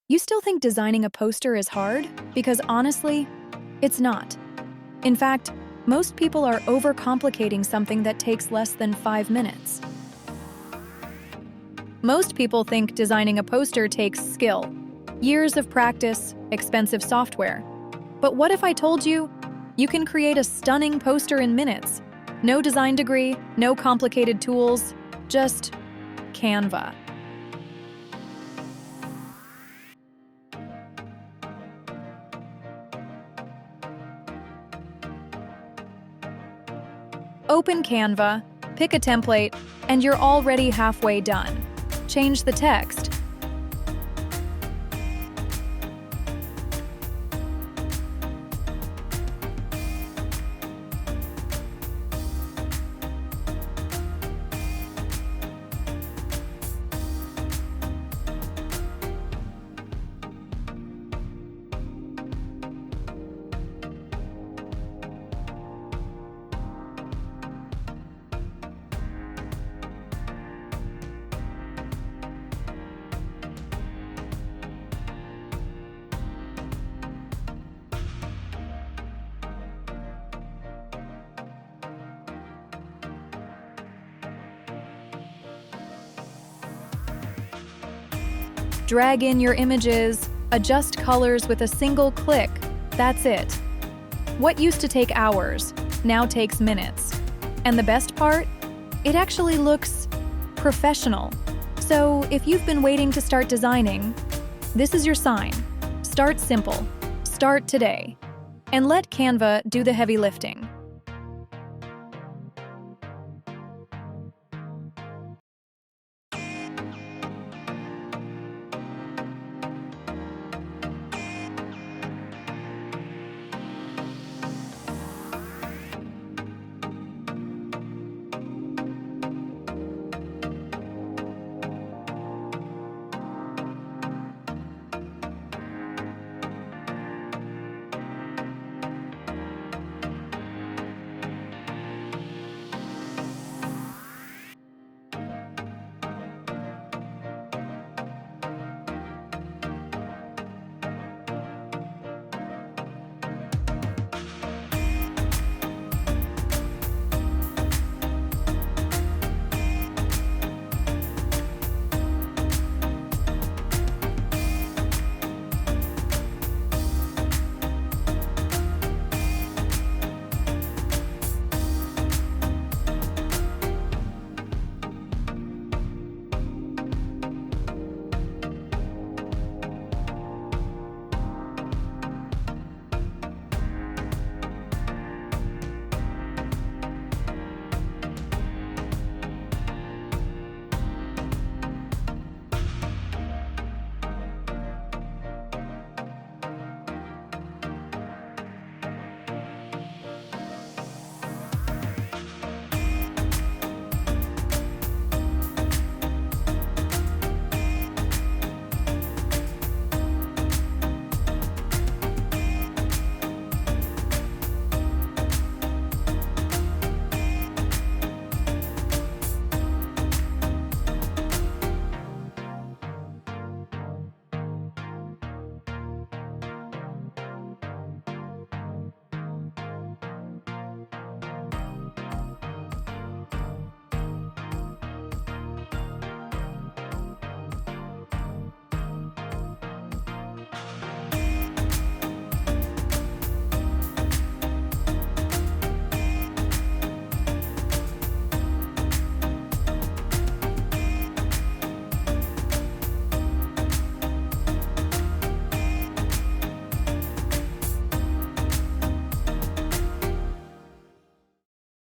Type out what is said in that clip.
You still think designing a poster is hard? Because honestly, it's not. In fact, most people are overcomplicating something that takes less than 5 minutes. Most people think designing a poster takes skill, years of practice, expensive software. But what if I told you you can create a stunning poster in minutes? No design degree, no complicated tools, just Canva. Open Canva, pick a template, and you're already halfway done. Change the text. Drag in your images, adjust colors with a single click. That's it. What used to take hours now takes minutes. And the best part? It actually looks professional. So if you've been waiting to start designing, this is your sign. Start simple. Start today. And let Canva do the heavy lifting.